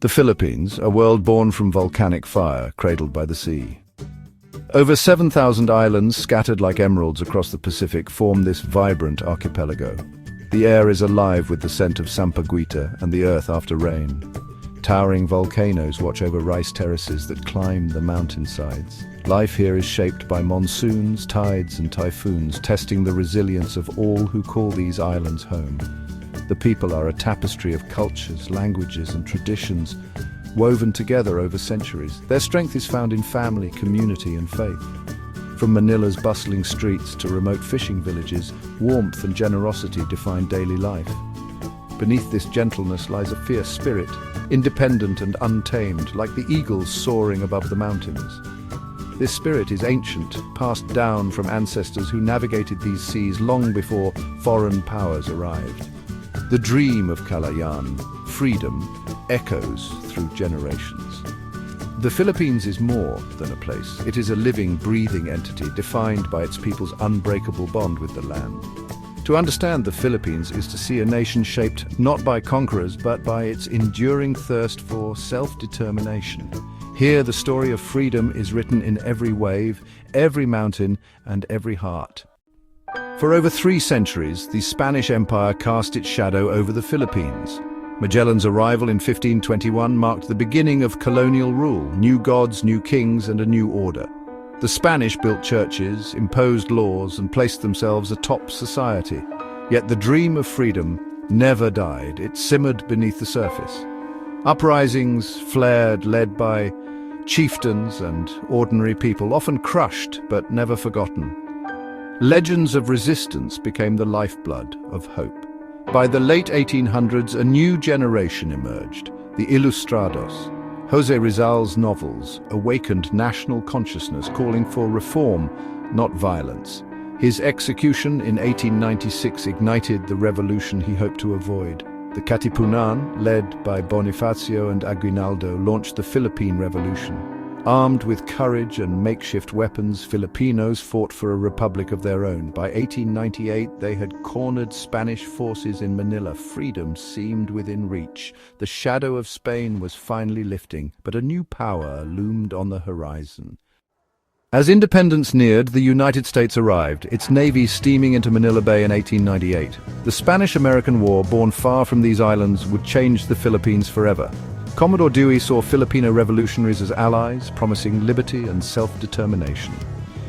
The Philippines, a world born from volcanic fire, cradled by the sea. Over 7,000 islands scattered like emeralds across the Pacific form this vibrant archipelago. The air is alive with the scent of sampaguita and the earth after rain. Towering volcanoes watch over rice terraces that climb the mountainsides. Life here is shaped by monsoons, tides and typhoons, testing the resilience of all who call these islands home. The people are a tapestry of cultures, languages and traditions, woven together over centuries. Their strength is found in family, community and faith. From Manila's bustling streets to remote fishing villages, warmth and generosity define daily life. Beneath this gentleness lies a fierce spirit, independent and untamed, like the eagles soaring above the mountains. This spirit is ancient, passed down from ancestors who navigated these seas long before foreign powers arrived. The dream of Kalayaan, freedom, echoes through generations. The Philippines is more than a place. It is a living, breathing entity defined by its people's unbreakable bond with the land. To understand the Philippines is to see a nation shaped not by conquerors but by its enduring thirst for self-determination. Here the story of freedom is written in every wave, every mountain and every heart. For over 3 centuries, the Spanish Empire cast its shadow over the Philippines. Magellan's arrival in 1521 marked the beginning of colonial rule, new gods, new kings and a new order. The Spanish built churches, imposed laws and placed themselves atop society. Yet the dream of freedom never died. It simmered beneath the surface. Uprisings flared, led by chieftains and ordinary people, often crushed but never forgotten. Legends of resistance became the lifeblood of hope. By the late 1800s, a new generation emerged, the Ilustrados. José Rizal's novels awakened national consciousness, calling for reform, not violence. His execution in 1896 ignited the revolution he hoped to avoid. The Katipunan, led by Bonifacio and Aguinaldo, launched the Philippine Revolution. Armed with courage and makeshift weapons, Filipinos fought for a republic of their own. By 1898, they had cornered Spanish forces in Manila. Freedom seemed within reach. The shadow of Spain was finally lifting, but a new power loomed on the horizon. As independence neared, the United States arrived, its navy steaming into Manila Bay in 1898. The Spanish-American War, born far from these islands, would change the Philippines forever. Commodore Dewey saw Filipino revolutionaries as allies, promising liberty and self-determination.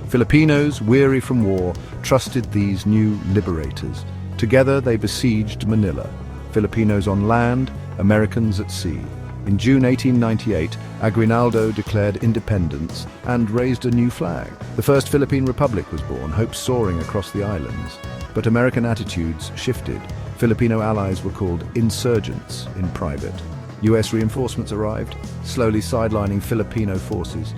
Filipinos, weary from war, trusted these new liberators. Together they besieged Manila. Filipinos on land, Americans at sea. In June 1898, Aguinaldo declared independence and raised a new flag. The first Philippine Republic was born, hope soaring across the islands. But American attitudes shifted. Filipino allies were called insurgents in private. US reinforcements arrived, slowly sidelining Filipino forces.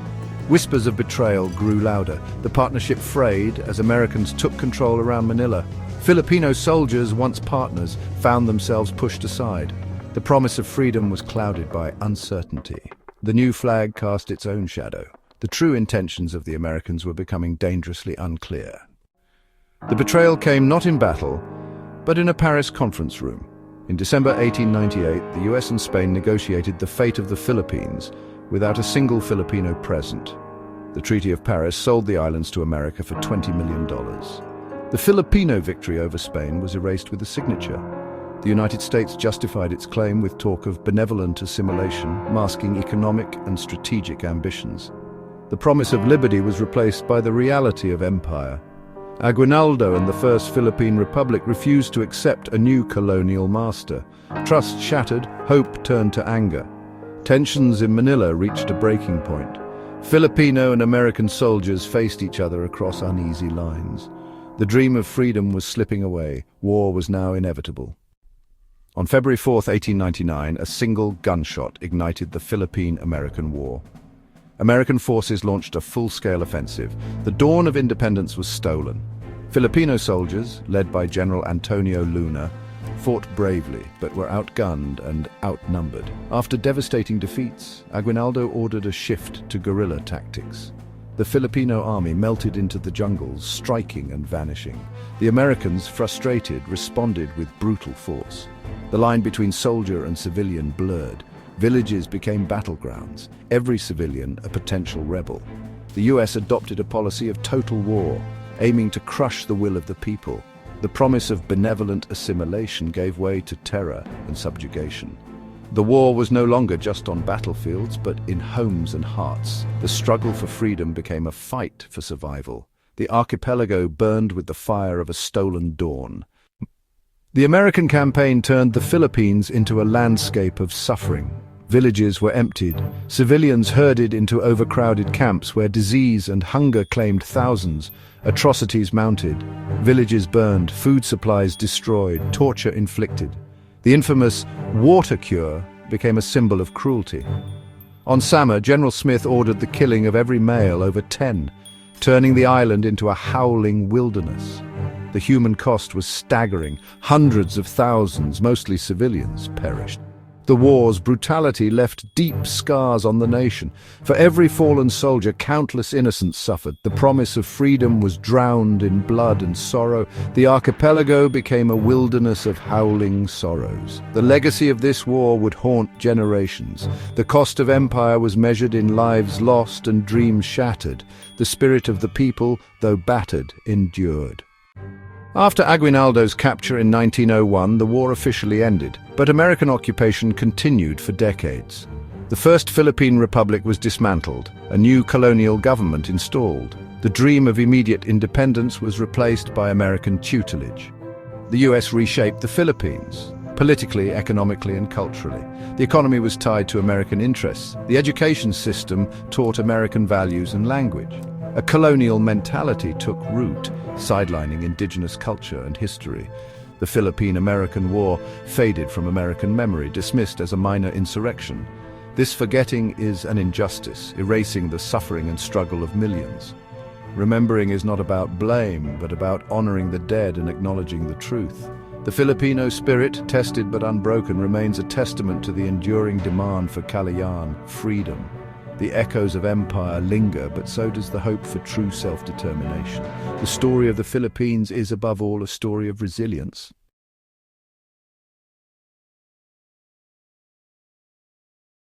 Whispers of betrayal grew louder. The partnership frayed as Americans took control around Manila. Filipino soldiers, once partners, found themselves pushed aside. The promise of freedom was clouded by uncertainty. The new flag cast its own shadow. The true intentions of the Americans were becoming dangerously unclear. The betrayal came not in battle, but in a Paris conference room. In December 1898, the US and Spain negotiated the fate of the Philippines without a single Filipino present. The Treaty of Paris sold the islands to America for $20 million. The Filipino victory over Spain was erased with a signature. The United States justified its claim with talk of benevolent assimilation, masking economic and strategic ambitions. The promise of liberty was replaced by the reality of empire. Aguinaldo and the First Philippine Republic refused to accept a new colonial master. Trust shattered, hope turned to anger. Tensions in Manila reached a breaking point. Filipino and American soldiers faced each other across uneasy lines. The dream of freedom was slipping away. War was now inevitable. On February 4, 1899, a single gunshot ignited the Philippine-American War. American forces launched a full-scale offensive. The dawn of independence was stolen. Filipino soldiers, led by General Antonio Luna, fought bravely but were outgunned and outnumbered. After devastating defeats, Aguinaldo ordered a shift to guerrilla tactics. The Filipino army melted into the jungles, striking and vanishing. The Americans, frustrated, responded with brutal force. The line between soldier and civilian blurred. Villages became battlegrounds, every civilian a potential rebel. The US adopted a policy of total war, aiming to crush the will of the people. The promise of benevolent assimilation gave way to terror and subjugation. The war was no longer just on battlefields, but in homes and hearts. The struggle for freedom became a fight for survival. The archipelago burned with the fire of a stolen dawn. The American campaign turned the Philippines into a landscape of suffering. Villages were emptied, civilians herded into overcrowded camps where disease and hunger claimed thousands, atrocities mounted, villages burned, food supplies destroyed, torture inflicted. The infamous water cure became a symbol of cruelty. On Samar, General Smith ordered the killing of every male over 10, turning the island into a howling wilderness. The human cost was staggering. Hundreds of thousands, mostly civilians, perished. The war's brutality left deep scars on the nation. For every fallen soldier, countless innocents suffered. The promise of freedom was drowned in blood and sorrow. The archipelago became a wilderness of howling sorrows. The legacy of this war would haunt generations. The cost of empire was measured in lives lost and dreams shattered. The spirit of the people, though battered, endured. After Aguinaldo's capture in 1901, the war officially ended, but American occupation continued for decades. The First Philippine Republic was dismantled, a new colonial government installed. The dream of immediate independence was replaced by American tutelage. The US reshaped the Philippines, politically, economically, and culturally. The economy was tied to American interests. The education system taught American values and language. A colonial mentality took root, sidelining indigenous culture and history. The Philippine-American War faded from American memory, dismissed as a minor insurrection. This forgetting is an injustice, erasing the suffering and struggle of millions. Remembering is not about blame, but about honoring the dead and acknowledging the truth. The Filipino spirit, tested but unbroken, remains a testament to the enduring demand for Kalayaan, freedom. The echoes of empire linger, but so does the hope for true self-determination. The story of the Philippines is, above all, a story of resilience.